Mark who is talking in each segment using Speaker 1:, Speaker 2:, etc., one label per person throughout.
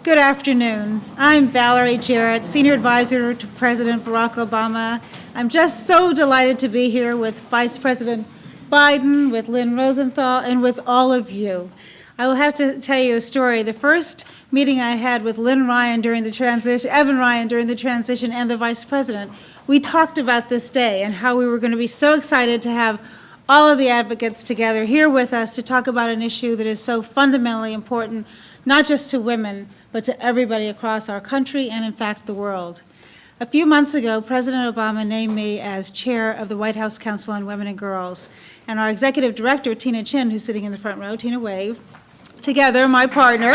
Speaker 1: Good afternoon. I'm Valerie Jarrett, Senior Advisor to President Barack Obama. I'm just so delighted to be here with Vice President Biden, with Lynn Rosenthal, and with all of you. I will have to tell you a story. The first meeting I had with Evan Ryan during the transition, and the Vice President, we talked about this day and how we were going to be so excited to have all of the advocates together here with us to talk about an issue that is so fundamentally important, not just to women, but to everybody across our country and, in fact, the world. A few months ago, President Obama named me as chair of the White House Council on Women and Girls, and our executive director, Tina Chin, who's sitting in the front row, Tina, wave, together, my partner,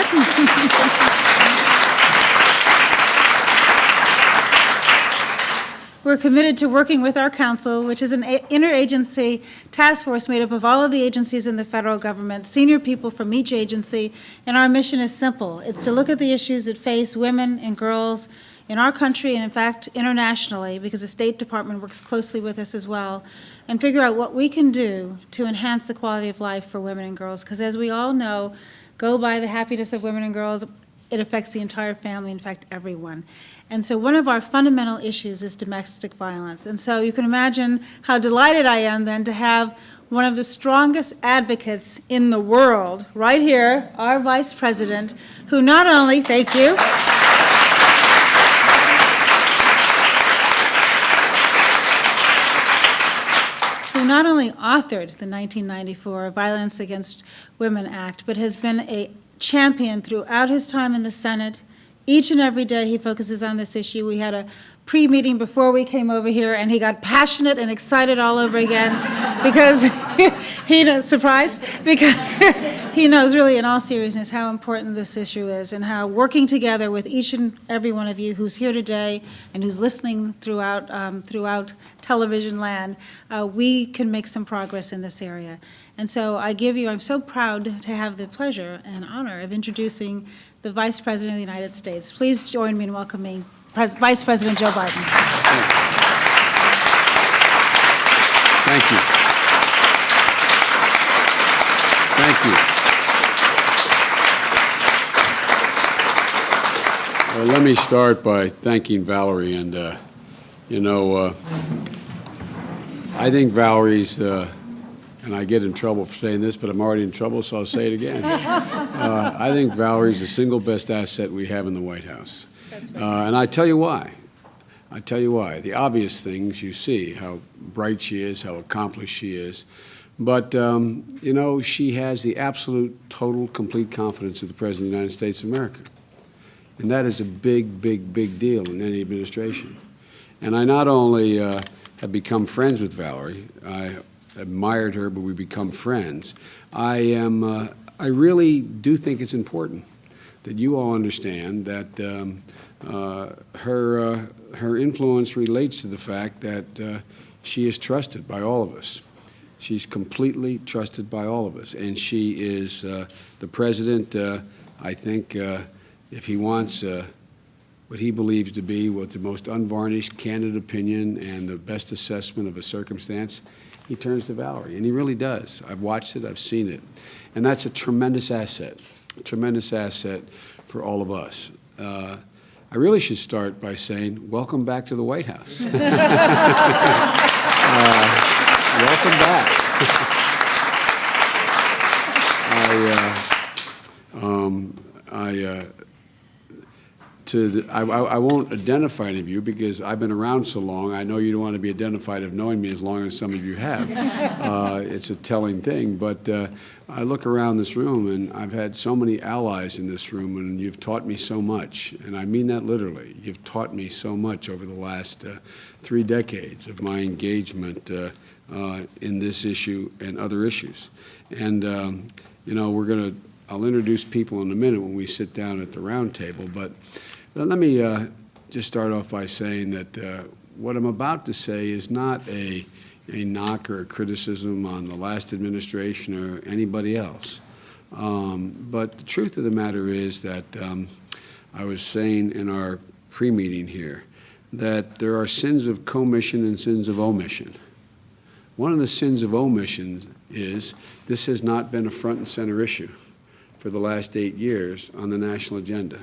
Speaker 1: we're committed to working with our council, which is an interagency task force made up of all of the agencies in the federal government, senior people from each agency, and our mission is simple. It's to look at the issues that face women and girls in our country and, in fact, internationally, because the State Department works closely with us as well, and figure out what we can do to enhance the quality of life for women and girls, because as we all know, go by the happiness of women and girls, it affects the entire family, in fact, everyone. And so one of our fundamental issues is domestic violence. And so you can imagine how delighted I am then to have one of the strongest advocates in the world right here, our Vice President, who not only, thank you, who not only authored the 1994 Violence Against Women Act, but has been a champion throughout his time in the Senate. Each and every day he focuses on this issue. We had a pre-meeting before we came over here, and he got passionate and excited all over again because he knows, surprised, because he knows really in all seriousness how important this issue is and how working together with each and every one of you who's here today and who's listening throughout television land, we can make some progress in this area. And so I'm so proud to have the pleasure and honor of introducing the Vice President of the United States. Please join me in welcoming Vice President Joe Biden.
Speaker 2: Thank you. Thank you. Well, let me start by thanking Valerie. And, I think Valerie's, and I get in trouble for saying this, but I'm already in trouble, so I'll say it again. I think Valerie's the single best asset we have in the White House.
Speaker 1: That's right.
Speaker 2: And I tell you why. I tell you why. The obvious things you see, how bright she is, how accomplished she is. But, she has the absolute, total, complete confidence of the President of the United States of America. And that is a big, big, big deal in any administration. And I not only have become friends with Valerie, I admired her, but we become friends. I really do think it's important that you all understand that her influence relates to the fact that she is trusted by all of us. She's completely trusted by all of us, and she is the president. I think if he wants what he believes to be what the most unvarnished, candid opinion and the best assessment of a circumstance, he turns to Valerie, and he really does. I've watched it, I've seen it, and that's a tremendous asset for all of us. I really should start by saying, welcome back to the White House. Welcome back. I won't identify any of you because I've been around so long. I know you don't want to be identified of knowing me as long as some of you have. It's a telling thing. But I look around this room, and I've had so many allies in this room, and you've taught me so much. And I mean that literally. You've taught me so much over the last 3 decades of my engagement in this issue and other issues. And, I'll introduce people in a minute when we sit down at the round table. But let me just start off by saying that what I'm about to say is not a knock or a criticism on the last administration or anybody else. But the truth of the matter is that I was saying in our pre-meeting here that there are sins of commission and sins of omission. One of the sins of omission is this has not been a front and center issue for the last 8 years on the national agenda.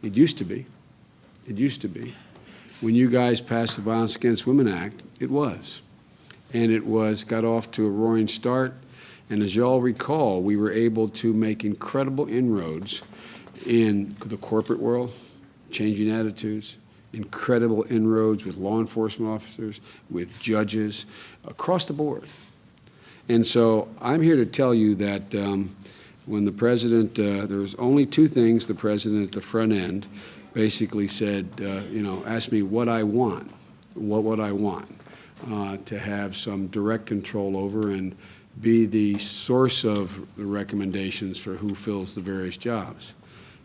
Speaker 2: It used to be. It used to be. When you guys passed the Violence Against Women Act, it was. And it got off to a roaring start. And as you all recall, we were able to make incredible inroads in the corporate world, changing attitudes, incredible inroads with law enforcement officers, with judges, across the board. And so I'm here to tell you that when the president, there was only two things the president at the front end basically said, asked me what I want, what would I want to have some direct control over and be the source of the recommendations for who fills the various jobs.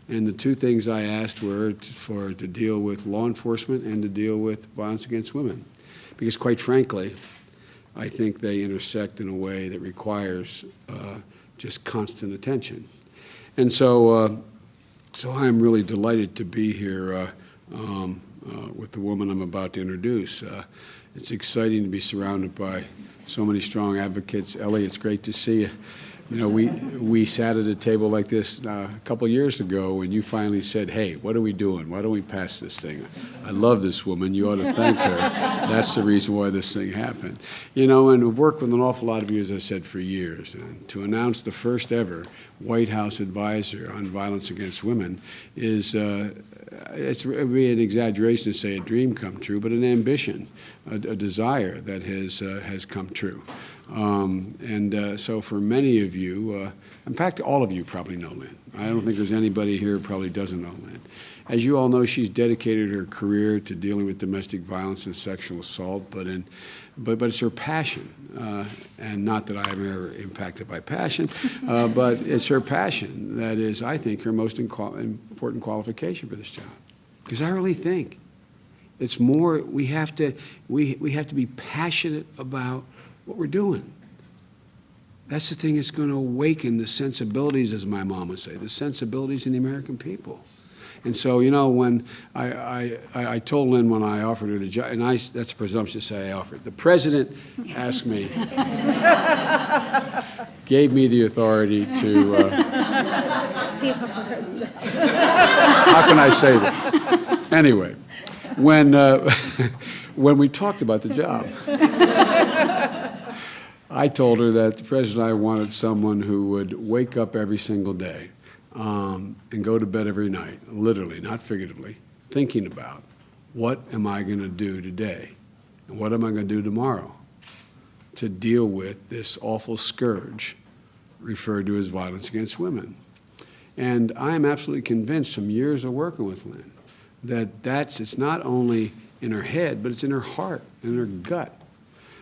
Speaker 2: And the two things I asked were to deal with law enforcement and to deal with violence against women. Because quite frankly, I think they intersect in a way that requires just constant attention. And so I'm really delighted to be here with the woman I'm about to introduce. It's exciting to be surrounded by so many strong advocates. Ellie, it's great to see you. You know, we sat at a table like this a couple years ago when you finally said, hey, what are we doing? Why don't we pass this thing? I love this woman. You ought to thank her. That's the reason why this thing happened. You know, and we've worked with an awful lot of you, as I said, for years. And to announce the first ever White House advisor on violence against women is, it would be an exaggeration to say a dream come true, but an ambition, a desire that has come true. So for many of you, in fact, all of you probably know Lynn. I don't think there's anybody here who probably doesn't know Lynn. As you all know, she's dedicated her career to dealing with domestic violence and sexual assault, but it's her passion, and not that I'm ever impacted by passion, but it's her passion that is, I think, her most important qualification for this job. Because I really think it's more, we have to be passionate about what we're doing. That's the thing that's going to awaken the sensibilities, as my mom would say, the sensibilities in the American people. And so, you know, when I told Lynn when I offered her the job, and that's a presumption to say I offered. The president asked me, gave me the authority to, how can I say this? Anyway, when we talked about the job, I told her that the president and I wanted someone who would wake up every single day and go to bed every night, literally, not figuratively, thinking about what am I going to do today and what am I going to do tomorrow to deal with this awful scourge referred to as violence against women. And I am absolutely convinced from years of working with Lynn that it's not only in her head, but it's in her heart, in her gut.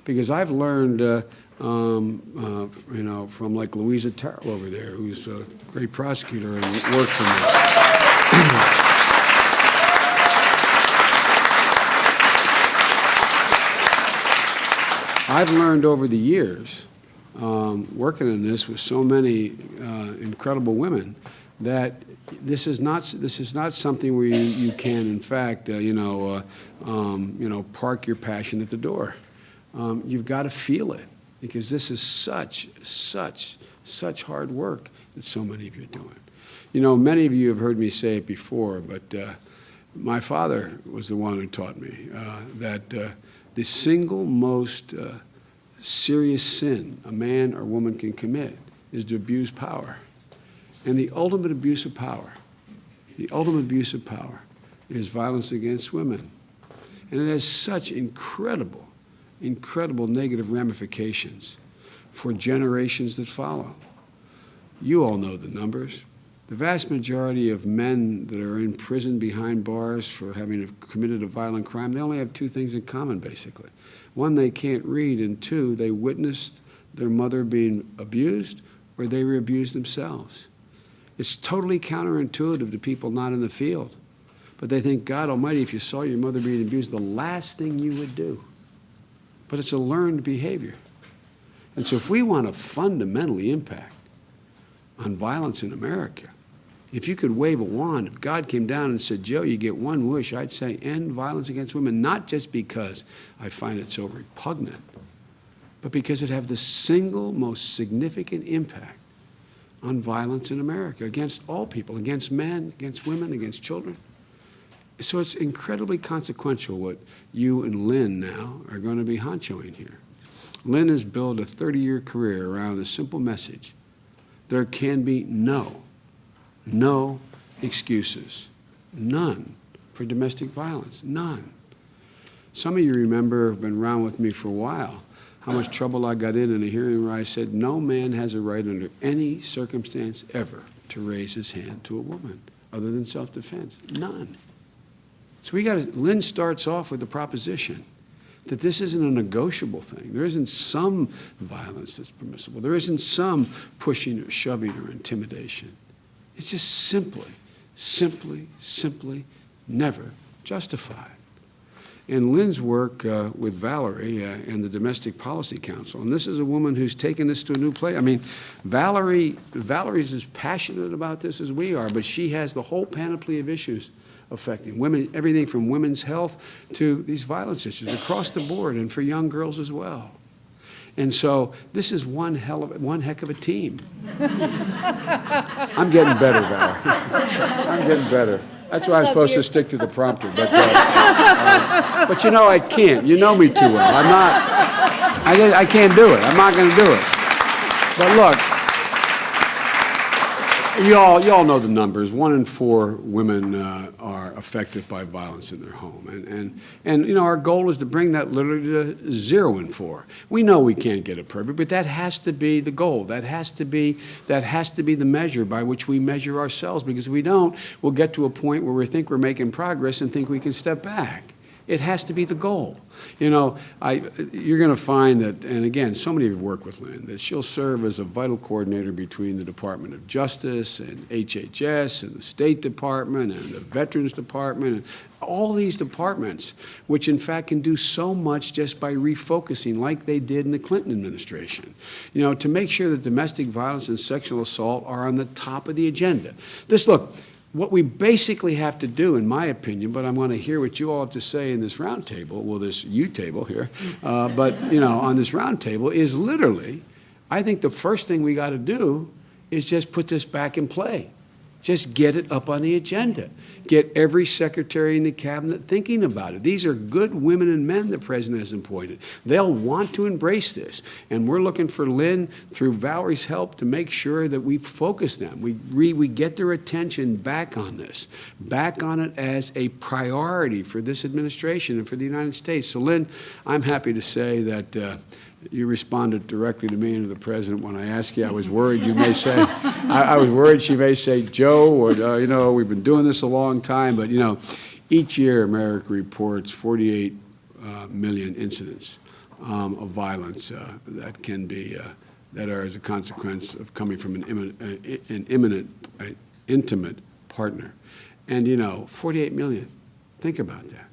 Speaker 2: Because I've learned, from like Louisa Terrell over there, who's a great prosecutor and worked for me. I've learned over the years, working in this with so many incredible women, that this is not something where you can, in fact, park your passion at the door. You've got to feel it, because this is such hard work that so many of you are doing. You know, many of you have heard me say it before, but my father was the one who taught me that the single most serious sin a man or woman can commit is to abuse power. And the ultimate abuse of power is violence against women. And it has such incredible negative ramifications for generations that follow. You all know the numbers. The vast majority of men that are in prison behind bars for having committed a violent crime, they only have two things in common, basically. One, they can't read, and two, they witnessed their mother being abused or they were abused themselves. It's totally counterintuitive to people not in the field. But they think, God Almighty, if you saw your mother being abused, the last thing you would do. But it's a learned behavior. And so if we want to fundamentally impact on violence in America, if you could wave a wand, if God came down and said, Joe, you get one wish, I'd say end violence against women, not just because I find it so repugnant, but because it have the single most significant impact on violence in America against all people, against men, against women, against children. So it's incredibly consequential what you and Lynn now are going to be honchoing here. Lynn has built a 30-year career around the simple message: there can be no excuses, none, for domestic violence, none. Some of you remember, have been around with me for a while, how much trouble I got in a hearing where I said no man has a right under any circumstance ever to raise his hand to a woman other than self-defense. None. So Lynn starts off with the proposition that this isn't a negotiable thing. There isn't some violence that's permissible. There isn't some pushing or shoving or intimidation. It's just simply never justified. And Lynn's work with Valerie and the Domestic Policy Council, and this is a woman who's taken this to a new place. I mean, Valerie's as passionate about this as we are, but she has the whole panoply of issues affecting women, everything from women's health to these violence issues across the board, and for young girls as well. And so this is one heck of a team. I'm getting better, Valerie. I'm getting better. That's why I'm supposed to stick to the prompter. But you know, I can't. You know me too well. I can't do it. I'm not going to do it. But look, you all know the numbers. 1 in 4 women are affected by violence in their home. And you know, our goal is to bring that literally to 0 in 4. We know we can't get it perfect, but that has to be the goal. That has to be the measure by which we measure ourselves, because if we don't, we'll get to a point where we think we're making progress and think we can step back. It has to be the goal. You know, you're going to find that, and again, so many of you work with Lynn, that she'll serve as a vital coordinator between the Department of Justice and HHS and the State Department and the Veterans Department and all these departments, which in fact can do so much just by refocusing like they did in the Clinton administration, you know, to make sure that domestic violence and sexual assault are on the top of the agenda. Look, what we basically have to do, in my opinion, but I'm going to hear what you all have to say in this round table, well, this table here, but, you know, on this round table is literally, I think the first thing we got to do is just put this back in play. Just get it up on the agenda. Get every secretary in the cabinet thinking about it. These are good women and men the president has appointed. They'll want to embrace this. And we're looking for Lynn, through Valerie's help, to make sure that we focus them. We get their attention back on this, back on it as a priority for this administration and for the United States. So, Lynn, I'm happy to say that you responded directly to me and to the president when I asked you. I was worried you may say, I was worried she may say, Joe, or, you know, we've been doing this a long time. But, you know, each year America reports 48 million incidents of violence that can be, that are as a consequence of coming from an intimate partner. And, you know, 48 million. Think about that.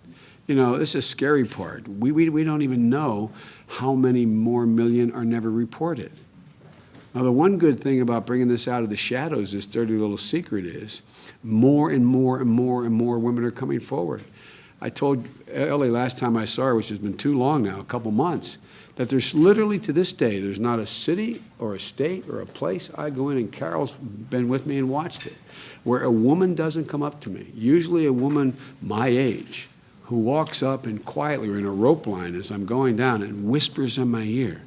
Speaker 2: You know, this is a scary part. We don't even know how many more million are never reported. Now, the one good thing about bringing this out of the shadows, this dirty little secret, is more and more women are coming forward. I told Ellie last time I saw her, which has been too long now, a couple months, that there's literally, to this day, there's not a city or a state or a place I go in, and Carol's been with me and watched it, where a woman doesn't come up to me, usually a woman my age, who walks up and quietly, or in a rope line as I'm going down, and whispers in my ear,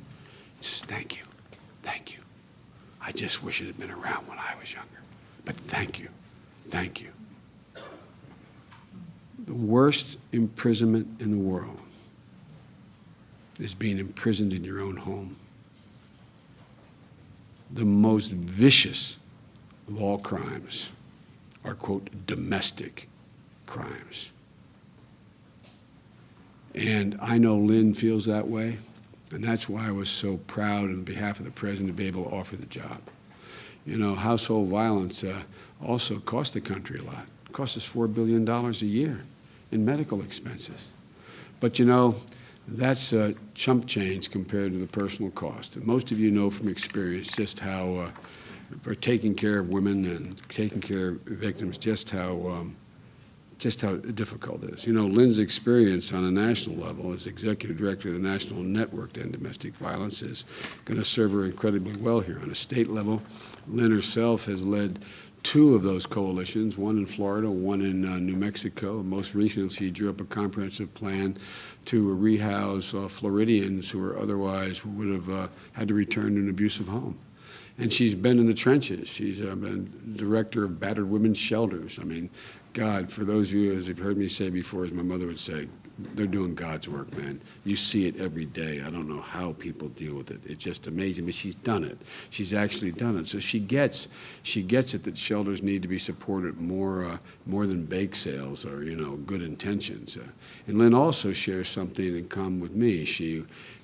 Speaker 2: says, thank you. I just wish it had been around when I was younger. But thank you. The worst imprisonment in the world is being imprisoned in your own home. The most vicious of all crimes are, quote, domestic crimes. And I know Lynn feels that way, and that's why I was so proud on behalf of the president to be able to offer the job. You know, household violence also costs the country a lot. It costs us $4 billion a year in medical expenses. But, you know, that's chump change compared to the personal cost. And most of you know from experience just how, for taking care of women and taking care of victims, just how just how difficult it is. You know, Lynn's experience on a national level as executive director of the National Network to End Domestic Violence is going to serve her incredibly well here. On a state level, Lynn herself has led 2 of those coalitions, one in Florida, one in New Mexico. Most recently, she drew up a comprehensive plan to rehouse Floridians who would have had to return to an abusive home. And she's been in the trenches. She's been director of battered women's shelters. I mean, God, for those of you, as you've heard me say before, as my mother would say, they're doing God's work, man. You see it every day. I don't know how people deal with it. It's just amazing, but she's done it. She's actually done it. So she gets it that shelters need to be supported more than bake sales or, good intentions. And Lynn also shares something in common with me.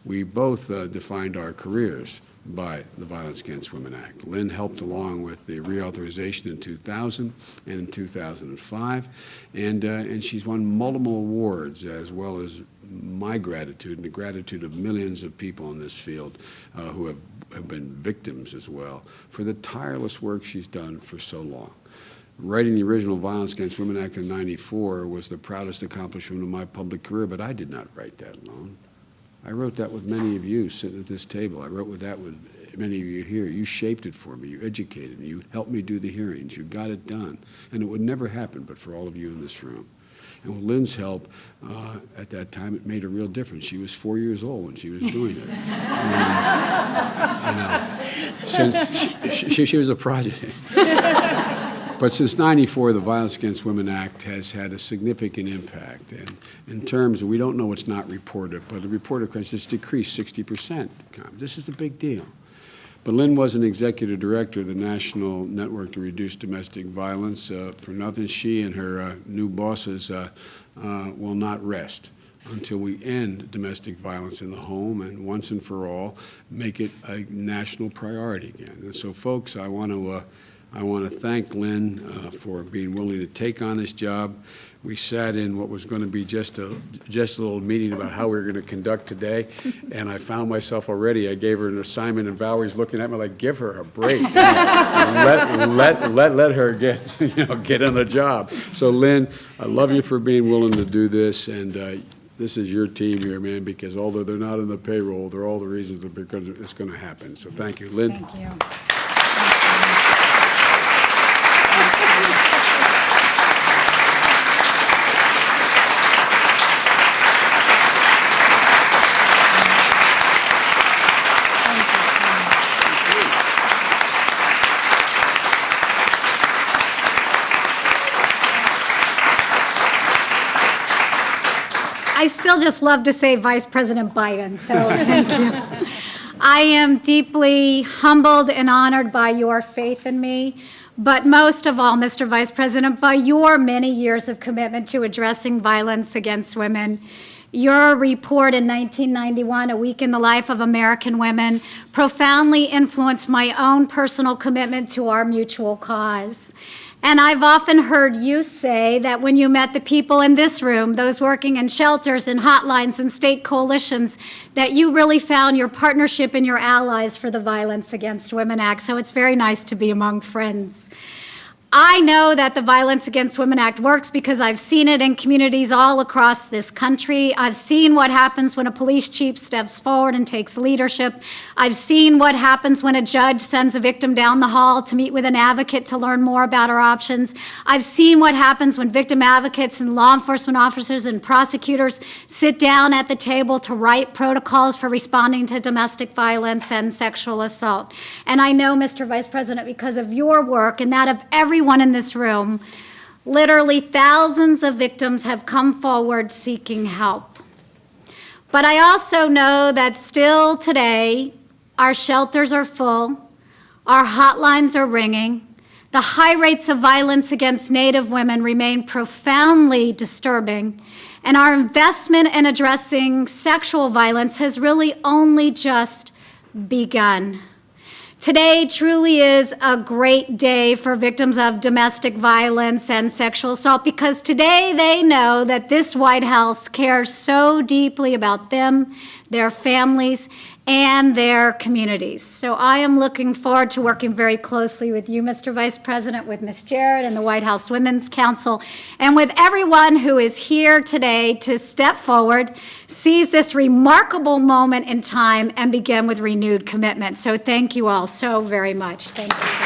Speaker 2: We both defined our careers by the Violence Against Women Act. Lynn helped along with the reauthorization in 2000 and in 2005, and she's won multiple awards, as well as my gratitude and the gratitude of millions of people in this field who have been victims as well, for the tireless work she's done for so long. Writing the original Violence Against Women Act in '94 was the proudest accomplishment of my public career, but I did not write that alone. I wrote that with many of you sitting at this table. I wrote that with many of you here. You shaped it for me. You educated me. You helped me do the hearings. You got it done. And it would never happen but for all of you in this room. And with Lynn's help, at that time, it made a real difference. She was 4 years old when she was doing it. Since she was a prodigy. But since '94, the Violence Against Women Act has had a significant impact. And in terms of, we don't know what's not reported, but the reported crimes has decreased 60%. This is a big deal. But Lynn was an executive director of the National Network to Reduce Domestic Violence. For nothing, she and her new bosses will not rest until we end domestic violence in the home and once and for all make it a national priority again. And so, folks, I want to thank Lynn for being willing to take on this job. We sat in what was going to be just a little meeting about how we were going to conduct today, and I found myself already. I gave her an assignment, and Valerie's looking at me like, "Give her a break, let her get on the job." So, Lynn, I love you for being willing to do this, and this is your team here, man. Because although they're not in the payroll, they're all the reasons that it's going to happen. So, thank you, Lynn.
Speaker 3: Thank you. I still just love to say Vice President Biden, so thank you. I am deeply humbled and honored by your faith in me, but most of all, Mr. Vice President, by your many years of commitment to addressing violence against women. Your report in 1991, A Week in the Life of American Women, profoundly influenced my own personal commitment to our mutual cause. And I've often heard you say that when you met the people in this room, those working in shelters and hotlines and state coalitions, that you really found your partnership and your allies for the Violence Against Women Act. So it's very nice to be among friends. I know that the Violence Against Women Act works because I've seen it in communities all across this country. I've seen what happens when a police chief steps forward and takes leadership. I've seen what happens when a judge sends a victim down the hall to meet with an advocate to learn more about our options. I've seen what happens when victim advocates and law enforcement officers and prosecutors sit down at the table to write protocols for responding to domestic violence and sexual assault. And I know, Mr. Vice President, because of your work and that of everyone in this room, literally thousands of victims have come forward seeking help. But I also know that still today, our shelters are full, our hotlines are ringing, the high rates of violence against Native women remain profoundly disturbing, and our investment in addressing sexual violence has really only just begun. Today truly is a great day for victims of domestic violence and sexual assault because today they know that this White House cares so deeply about them, their families, and their communities. So I am looking forward to working very closely with you, Mr. Vice President, with Ms. Jarrett and the White House Women's Council, and with everyone who is here today to step forward, seize this remarkable moment in time, and begin with renewed commitment. So thank you all so very much. Thank you so much.